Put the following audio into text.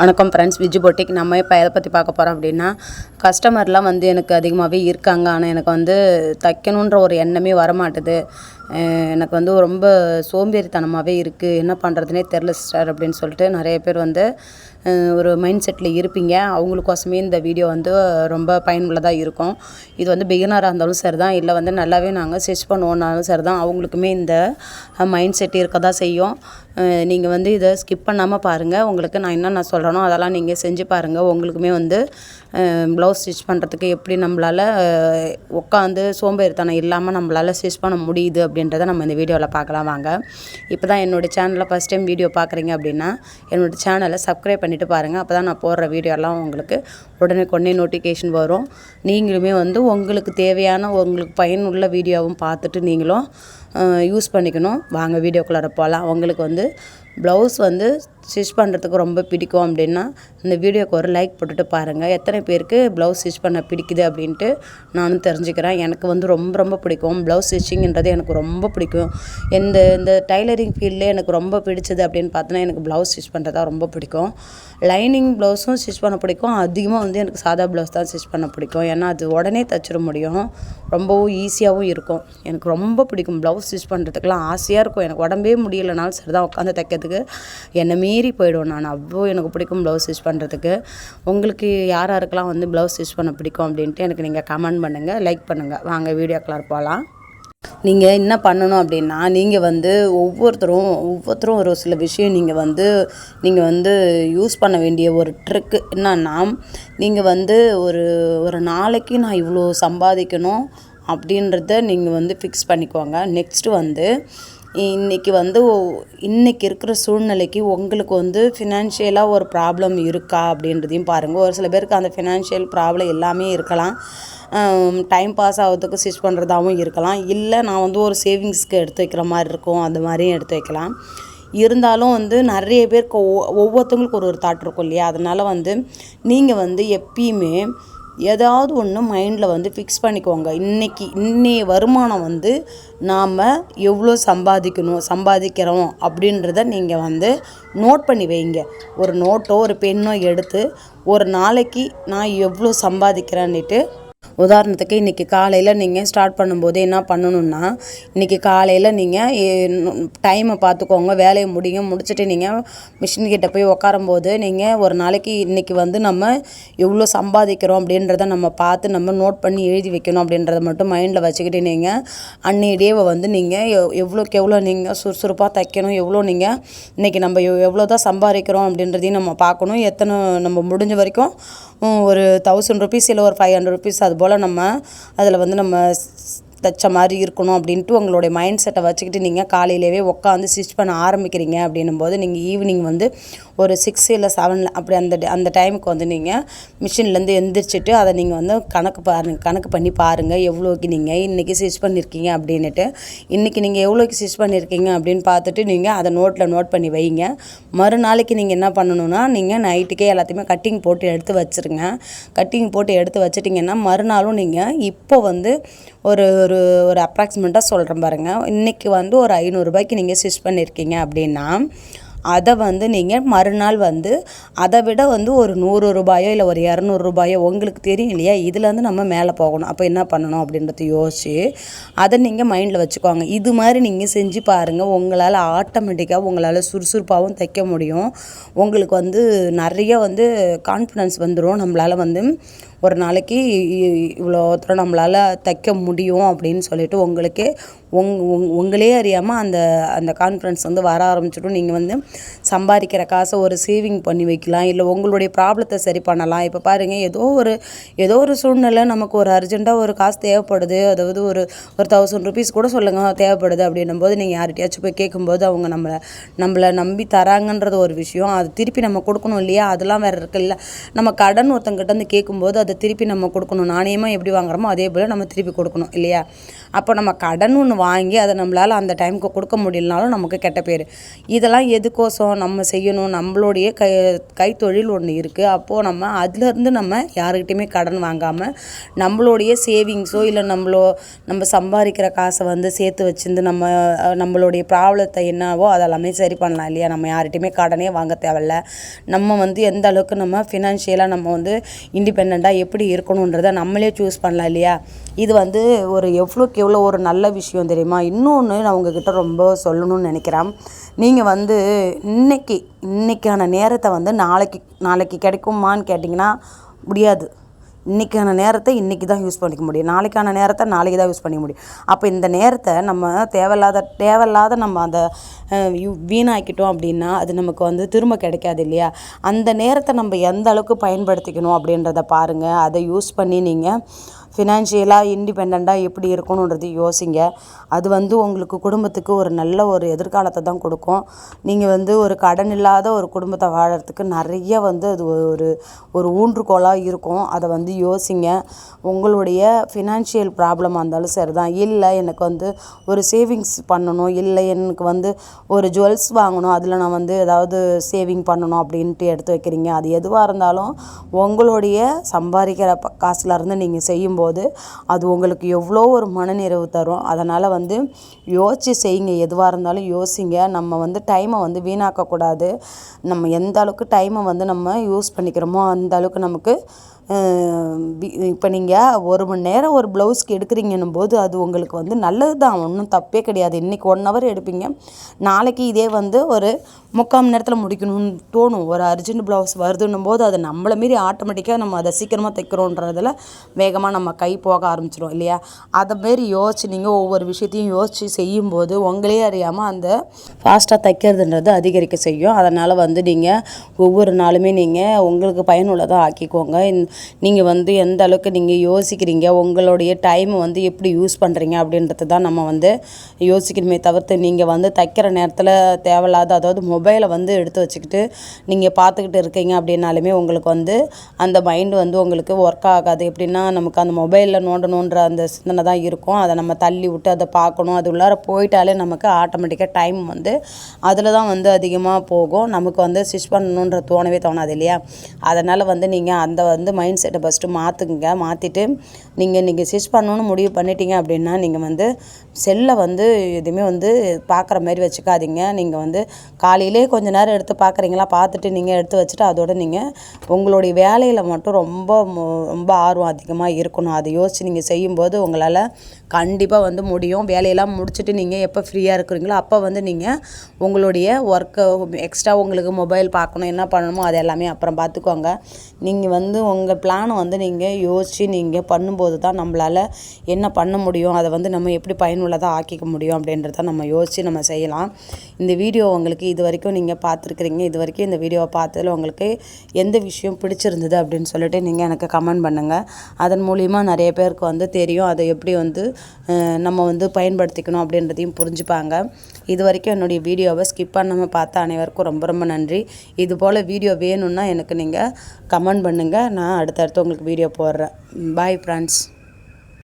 வணக்கம் friends, Viju boutique. நம்ம இப்போ எதை பற்றி பார்க்க போகிறோம் அப்படின்னா, கஸ்டமர்லாம் எனக்கு அதிகமாகவே இருக்காங்க. ஆனால் எனக்கு தைக்கணுன்ற ஒரு எண்ணமே வரமாட்டுது. எனக்கு ரொம்ப சோம்பேறித்தனமாகவே இருக்குது. என்ன பண்ணுறதுனே தெரில சிஸ்டர் அப்படின்னு சொல்லிட்டு நிறைய பேர் ஒரு மைண்ட் செட்டில் இருப்பீங்க. அவங்களுக்கோசமே இந்த வீடியோ ரொம்ப பயனுள்ளதாக இருக்கும். இது பிகினராக இருந்தாலும் சரி தான், இல்லை நல்லாவே நாங்கள் ஸ்டிச் பண்ணுவோன்னாலும் சரி தான், அவங்களுக்குமே இந்த மைண்ட் செட் இருக்க தான் செய்யும். நீங்கள் இதை ஸ்கிப் பண்ணாமல் பாருங்கள். உங்களுக்கு நான் என்னென்ன சொல்கிறேனோ அதெல்லாம் நீங்கள் செஞ்சு பாருங்கள். உங்களுக்குமே ப்ளவுஸ் ஸ்டிச் பண்ணுறதுக்கு எப்படி நம்மளால் உட்காந்து சோம்பேறித்தனம் இல்லாமல் நம்மளால் ஸ்டிச் பண்ண முடியுது அப்படின்றத நம்ம இந்த வீடியோவில் பார்க்கலாம் வாங்க. இப்போ தான் என்னோடய சேனலில் ஃபஸ்ட் டைம் வீடியோ பார்க்குறீங்க அப்படின்னா என்னோடய சேனலை சப்ஸ்கிரைப் பண்ணிவிட்டு பாருங்கள். அப்போ தான் நான் போடுற வீடியோலாம் உங்களுக்கு உடனே நோட்டிஃபிகேஷன் வரும். நீங்களுமே உங்களுக்கு தேவையான உங்களுக்கு பயனுள்ள வீடியோவும் பார்த்துட்டு நீங்களும் யூஸ் பண்ணிக்கணும். வாங்க வீடியோக்குள்ளார போகலாம். உங்களுக்கு ப்ளவுஸ் ஸ்டிச் பண்ணுறதுக்கு ரொம்ப பிடிக்கும் அப்படின்னா இந்த வீடியோக்கு ஒரு லைக் போட்டுட்டு பாருங்கள். எத்தனை பேருக்கு ப்ளவுஸ் ஸ்டிச் பண்ண பிடிக்குது அப்படின்ட்டு நானும் தெரிஞ்சுக்கிறேன். எனக்கு ரொம்ப பிடிக்கும் ப்ளவுஸ் ஸ்டிச்சிங்கிறது. எனக்கு ரொம்ப பிடிக்கும். இந்த டைலரிங் ஃபீல்டில் எனக்கு ரொம்ப பிடிச்சது அப்படின்னு பார்த்தோன்னா எனக்கு ப்ளவுஸ் ஸ்டிச் பண்ணுறதா ரொம்ப பிடிக்கும். லைனிங் ப்ளவுஸும் ஸ்டிச் பண்ண பிடிக்கும். அதிகமாக எனக்கு சாதா ப்ளவுஸ் தான் ஸ்டிச் பண்ண பிடிக்கும். ஏன்னா அது உடனே தச்சிட முடியும், ரொம்பவும் ஈஸியாகவும் இருக்கும். எனக்கு ரொம்ப பிடிக்கும் ப்ளவுஸ் ஸ்டிச் பண்ணுறதுக்குலாம் ஆசையாக இருக்கும். எனக்கு உடம்பே முடியலைனாலும் சரி தான், உட்காந்து தைக்கிறதுக்கு என்னை மீறி போயிடுவேன் நான். அவ்வளோ எனக்கு பிடிக்கும் ப்ளவுஸ் ஸ்டிச் பண்ணுறதுக்கு. உங்களுக்கு யாருக்கெல்லாம் ப்ளவுஸ் ஸ்டிச் பண்ண பிடிக்கும் அப்படின்ட்டு எனக்கு நீங்கள் கமெண்ட் பண்ணுங்கள், லைக் பண்ணுங்கள். வாங்க வீடியோக்குள்ளார போகலாம். நீங்கள் என்ன பண்ணணும் அப்படின்னா, நீங்கள் ஒவ்வொருத்தரும் ஒரு சில விஷயம் நீங்கள் யூஸ் பண்ண வேண்டிய ஒரு ட்ரிக்கு என்னன்னா, நீங்கள் ஒரு நாளைக்கு நான் இவ்வளோ சம்பாதிக்கணும் அப்படின்றத நீங்கள் ஃபிக்ஸ் பண்ணிக்கோங்க. நெக்ஸ்ட்டு இன்றைக்கி இருக்கிற சூழ்நிலைக்கு உங்களுக்கு ஃபினான்ஷியலாக ஒரு ப்ராப்ளம் இருக்கா அப்படின்றதையும் பாருங்கள். ஒரு சில பேருக்கு அந்த ஃபினான்ஷியல் ப்ராப்ளம் எல்லாமே இருக்கலாம். டைம் பாஸ் ஆகிறதுக்கு ஸ்டிச் பண்ணுறதாகவும் இருக்கலாம். இல்லை நான் ஒரு சேவிங்ஸ்க்கு எடுத்து வைக்கிற மாதிரி இருக்கும், அந்த மாதிரியும் எடுத்து வைக்கலாம். இருந்தாலும் நிறைய பேருக்கு ஒவ்வொருத்தவங்களுக்கு ஒரு தாட் இருக்கும் இல்லையா? அதனால் நீங்கள் எப்பயுமே ஏதாவது ஒன்று மைண்டில் ஃபிக்ஸ் பண்ணிக்கோங்க. இன்னைய வருமானம் நாம் எவ்வளோ சம்பாதிக்கிறோம் அப்படின்றத நீங்கள் நோட் பண்ணி வைங்க. ஒரு நோட்டோ ஒரு பெண்ணோ எடுத்து ஒரு நாளைக்கு நான் எவ்வளோ சம்பாதிக்கிறேன்னுட்டு, உதாரணத்துக்கு இன்றைக்கி காலையில் நீங்கள் ஸ்டார்ட் பண்ணும்போது என்ன பண்ணணுன்னா, இன்றைக்கி காலையில் நீங்கள் டைமை பார்த்துக்கோங்க. வேலையை முடிச்சுட்டு நீங்கள் மிஷின்கிட்ட போய் உட்காரும்போது நீங்கள் ஒரு நாளைக்கு இன்றைக்கி நம்ம எவ்வளோ சம்பாதிக்கிறோம் அப்படின்றத நம்ம பார்த்து நம்ம நோட் பண்ணி எழுதி வைக்கணும். அப்படின்றத மட்டும் மைண்டில் வச்சுக்கிட்டு நீங்கள் அன்றைய டேவை நீங்கள் எவ்வளோக்கு எவ்வளோ நீங்கள் சுறுசுறுப்பாக தைக்கணும், எவ்வளோ நீங்கள் இன்றைக்கி நம்ம எவ்வளோ தான் சம்பாதிக்கிறோம் அப்படின்றதையும் நம்ம பார்க்கணும். எத்தனை நம்ம முடிஞ்ச வரைக்கும் ஒரு 1000 ருபீஸ் இல்லை ஒரு 500 ருபீஸ் அதுபோல் நம்ம அதில் நம்ம தைச்ச மாதிரி இருக்கணும் அப்படின்ட்டு உங்களுடைய மைண்ட் செட்டை வச்சுக்கிட்டு நீங்கள் காலையிலேயே உட்காந்து ஸ்டிச் பண்ண ஆரம்பிக்கிறீங்க. அப்படின்னும் போது நீங்கள் ஈவினிங் ஒரு 6 இல்லை 7 அப்படி அந்த டைமுக்கு நீங்கள் மிஷின்லேருந்து எந்திரிச்சிட்டு அதை நீங்கள் கணக்கு பண்ணி பாருங்கள். எவ்வளோக்கு நீங்கள் இன்றைக்கி ஸ்டிச் பண்ணியிருக்கீங்க அப்படின்ட்டு. இன்றைக்கி நீங்கள் எவ்வளோக்கு ஸ்டிச் பண்ணியிருக்கீங்க அப்படின்னு பார்த்துட்டு நீங்கள் அதை நோட் பண்ணி வைங்க. மறுநாளைக்கு நீங்கள் என்ன பண்ணணுன்னா, நீங்கள் நைட்டுக்கே எல்லாத்தையுமே கட்டிங் போட்டு எடுத்து வச்சுருங்க. கட்டிங் போட்டு எடுத்து வச்சிட்டிங்கன்னா மறுநாளும் நீங்கள் இப்போ ஒரு ஒரு அப்ராக்சிமேட்டாக சொல்கிறேன் பாருங்கள். இன்றைக்கி ஒரு 500 ரூபாய்க்கு நீங்கள் ஸ்டிச் பண்ணியிருக்கீங்க அப்படின்னா, அதை நீங்கள் மறுநாள் அதை விட ஒரு 100 ரூபாயோ இல்லை ஒரு 200 ரூபாயோ உங்களுக்கு தெரியும் இல்லையா? இதுலேருந்து நம்ம மேலே போகணும். அப்போ என்ன பண்ணணும் அப்படின்றத யோசிச்சு அதை நீங்கள் மைண்டில் வச்சுக்கோங்க. இது மாதிரி நீங்கள் செஞ்சு பாருங்கள். உங்களால் ஆட்டோமேட்டிக்காக உங்களால் சுறுசுறுப்பாகவும் தைக்க முடியும். உங்களுக்கு நிறைய கான்ஃபிடன்ஸ் வந்துடும். நம்மளால் ஒரு நாளைக்கு இவ்வளோ தூரம் நம்மளால் தைக்க முடியும் அப்படின்னு சொல்லிட்டு உங்களுக்கே உங்களே அறியாமல் அந்த கான்ஃபிடன்ஸ் வர ஆரம்பிச்சிடும். நீங்கள் சம்பாதிக்கிற காசை ஒரு சேவிங் பண்ணி வைக்கலாம், இல்லை உங்களுடைய ப்ராப்ளத்தை சரி பண்ணலாம். இப்போ பாருங்கள், ஏதோ ஒரு சூழ்நிலை நமக்கு ஒரு அர்ஜெண்ட்டாக ஒரு காசு தேவைப்படுது. அதாவது ஒரு 1000 ருபீஸ் கூட சொல்லுங்கள் தேவைப்படுது அப்படின்னும் போது நீங்கள் யார்கிட்டயாச்சும் போய் கேட்கும்போது அவங்க நம்மளை நம்பி தராங்கன்றது ஒரு விஷயம். அது திருப்பி நம்ம கொடுக்கணும் இல்லையா? அதெல்லாம் வேறு இருக்குல்ல. நம்ம கடன் ஒருத்தங்கிட்ட கேட்கும்போது அதை திருப்பி நம்ம கொடுக்கணும். நாணயமாக எப்படி வாங்குறோமோ அதே போல் நம்ம திருப்பி கொடுக்கணும் இல்லையா? அப்போ நம்ம கடன் ஒன்று வாங்கி அதை நம்மளால் அந்த டைமுக்கு கொடுக்க முடியலனாலும் நமக்கு கெட்ட பேர். இதெல்லாம் எதுக்கோ அதுக்கோசம் நம்ம செய்யணும். நம்மளுடைய கைத்தொழில் ஒன்று இருக்குது. அப்போது நம்ம அதுலேருந்து நம்ம யாருக்கிட்டையுமே கடன் வாங்காமல் நம்மளுடைய சேவிங்ஸோ இல்லை நம்ம சம்பாதிக்கிற காசை வந்து சேர்த்து வச்சுருந்து நம்மளுடைய ப்ராப்ளத்தை என்னவோ அதெல்லாமே சரி பண்ணலாம் இல்லையா? நம்ம யார்கிட்டையுமே கடனே வாங்க தேவையில்ல. நம்ம வந்து எந்த அளவுக்கு நம்ம ஃபினான்ஷியலாக நம்ம வந்து இண்டிபெண்ட்டாக எப்படி இருக்கணுன்றதை நம்மளே சூஸ் பண்ணலாம் இல்லையா? இது வந்து எவ்வளோக்கு எவ்வளோ ஒரு நல்ல விஷயம் தெரியுமா? இன்னொன்று நான் உங்ககிட்ட ரொம்ப சொல்லணும்னு நினைக்கிறேன். நீங்கள் வந்து இன்றைக்கான நேரத்தை வந்து நாளைக்கு கிடைக்குமான்னு கேட்டிங்கன்னா முடியாது. இன்றைக்கான நேரத்தை இன்றைக்கி தான் யூஸ் பண்ணிக்க முடியும். நாளைக்கான நேரத்தை நாளைக்கு தான் யூஸ் பண்ணிக்க முடியும். அப்போ இந்த நேரத்தை நம்ம தேவையில்லாத நம்ம அதை வீணாக்கிட்டோம் அப்படின்னா அது நமக்கு வந்து திரும்ப கிடைக்காது இல்லையா? அந்த நேரத்தை நம்ம எந்த அளவுக்கு பயன்படுத்திக்கணும் அப்படின்றத பாருங்கள். அதை யூஸ் பண்ணி நீங்கள் ஃபினான்ஷியலாக இண்டிபெண்ட்டாக எப்படி இருக்கணுன்றது யோசிங்க. அது வந்து உங்களுக்கு குடும்பத்துக்கு ஒரு நல்ல ஒரு எதிர்காலத்தை தான் கொடுக்கும். நீங்கள் வந்து ஒரு கடன் இல்லாத ஒரு குடும்பத்தை வாழறதுக்கு நிறைய வந்து அது ஒரு ஊன்றுகோலாக இருக்கும். அதை வந்து யோசிங்க. உங்களுடைய ஃபினான்ஷியல் ப்ராப்ளமாக இருந்தாலும் சரி தான். இல்லை எனக்கு வந்து ஒரு சேவிங்ஸ் பண்ணணும், இல்லை எனக்கு வந்து ஒரு ஜுவல்ஸ் வாங்கணும், அதில் நான் வந்து ஏதாவது சேவிங் பண்ணணும் அப்படின்ட்டு எடுத்து வைக்கிறீங்க. அது எதுவாக இருந்தாலும் உங்களுடைய சம்பாதிக்கிற காசுலேருந்து நீங்கள் செய்யும்போது அது உங்களுக்கு எவ்வளோ ஒரு மனநிறைவு தரும். அதனால் வந்து யோசித்து செய்யுங்க. எதுவாக இருந்தாலும் யோசிங்க. நம்ம வந்து டைமை வந்து வீணாக்கக்கூடாது. நம்ம எந்த அளவுக்கு டைமை வந்து நம்ம யூஸ் பண்ணிக்கிறோமோ அந்த அளவுக்கு நமக்கு இப்போ நீங்கள் 1 மணி நேரம் ஒரு ப்ளவுஸ்க்கு எடுக்கிறீங்கன்னும் போது அது உங்களுக்கு வந்து நல்லது தான், ஒன்றும் தப்பே கிடையாது. இன்றைக்கி 1 ஹவர் எடுப்பீங்க, நாளைக்கு இதே வந்து ஒரு 3/4 மணி நேரத்தில் முடிக்கணும்னு தோணும். ஒரு அர்ஜென்ட் ப்ளவுஸ் வருதுன்னும் போது அது நம்மளை மீறி ஆட்டோமேட்டிக்காக நம்ம அதை சீக்கிரமாக தைக்கிறோன்றதில் வேகமாக நம்ம கை போக ஆரம்பிச்சிடும் இல்லையா? அதைமாரி யோசிச்சு நீங்கள் ஒவ்வொரு விஷயத்தையும் யோசித்து செய்யும்போது உங்களே அறியாமல் அந்த ஃபாஸ்ட்டாக தைக்கிறதுன்றது அதிகரிக்க செய்யும். அதனால் வந்து நீங்கள் ஒவ்வொரு நாளுமே நீங்கள் உங்களுக்கு பயனுள்ளதாக ஆக்கிக்கோங்க. நீங்கள் வந்து எந்த அளவுக்கு நீங்கள் யோசிக்கிறீங்க, உங்களுடைய டைமை வந்து எப்படி யூஸ் பண்ணுறீங்க அப்படின்றது தான் நம்ம வந்து யோசிக்கணுமே தவிர்த்து நீங்கள் வந்து தைக்கிற நேரத்தில் தேவையில்லாத அதாவது மொபைலை வந்து எடுத்து வச்சுக்கிட்டு நீங்கள் பார்த்துக்கிட்டு இருக்கீங்க அப்படின்னாலுமே உங்களுக்கு வந்து அந்த மைண்டு வந்து உங்களுக்கு ஒர்க் ஆகாது. எப்படின்னா நமக்கு அந்த மொபைலில் நோண்டணுன்ற அந்த சிந்தனை தான் இருக்கும். அதை நம்ம தள்ளி விட்டு அதை பார்க்கணும். அது உள்ளார போயிட்டாலே நமக்கு ஆட்டோமேட்டிக்காக டைம் வந்து அதில் தான் வந்து அதிகமாக போகும். நமக்கு வந்து ஸ்டிச் பண்ணணுன்ற தோணவே தோணாது இல்லையா? அதனால் வந்து நீங்கள் அந்த வந்து மைண்ட் செட்டை ஃபஸ்ட்டு மாற்றிட்டு நீங்கள் ஸ்டிச் பண்ணணும்னு முடிவு பண்ணிட்டீங்க அப்படின்னா நீங்கள் வந்து செல்லை வந்து எதுவுமே வந்து பார்க்குற மாதிரி வச்சுக்காதீங்க. நீங்கள் வந்து காலையிலே கொஞ்சம் நேரம் எடுத்து பார்க்குறீங்களா, பார்த்துட்டு நீங்கள் எடுத்து வச்சுட்டு அதோடு நீங்கள் உங்களுடைய வேலையில் மட்டும் ரொம்ப ஆர்வம் அதிகமாக இருக்கணும். அதை யோசித்து நீங்கள் செய்யும்போது உங்களால் கண்டிப்பாக வந்து முடியும். வேலையெல்லாம் முடிச்சுட்டு நீங்கள் எப்போ ஃப்ரீயாக இருக்கிறீங்களோ அப்போ வந்து நீங்கள் உங்களுடைய ஒர்க்கை எக்ஸ்ட்ரா உங்களுக்கு மொபைல் பார்க்கணும் என்ன பண்ணணுமோ அது எல்லாமே அப்புறம் பார்த்துக்கோங்க. நீங்கள் வந்து உங்கள் பிளானை வந்து நீங்கள் யோசித்து நீங்கள் பண்ணும்போது தான் நம்மளால் என்ன பண்ண முடியும், அதை வந்து நம்ம எப்படி பயனுள்ளதாக ஆக்கிக்க முடியும் அப்படின்றத நம்ம யோசித்து நம்ம செய்யலாம். இந்த வீடியோ உங்களுக்கு இது வரைக்கும் நீங்கள் பார்த்துருக்குறீங்க. இது வரைக்கும் இந்த வீடியோவை பார்த்ததில் உங்களுக்கு எந்த விஷயம் பிடிச்சிருந்தது அப்படின்னு சொல்லிட்டு நீங்கள் எனக்கு கமெண்ட் பண்ணுங்கள். அதன் மூலிமா நிறைய பேருக்கு வந்து தெரியும் அதை எப்படி வந்து நம்ம வந்து பயன்படுத்திக்கணும் அப்படின்றதையும் புரிஞ்சுப்பாங்க. இது வரைக்கும் என்னுடைய வீடியோவை ஸ்கிப் பண்ணாமல் பார்த்த அனைவருக்கும் ரொம்ப ரொம்ப நன்றி. இதுபோல் வீடியோ வேணும்னா எனக்கு நீங்கள் கமெண்ட் பண்ணுங்கள். நான் அடுத்தடுத்து உங்களுக்கு வீடியோ போடுறேன். Bye friends.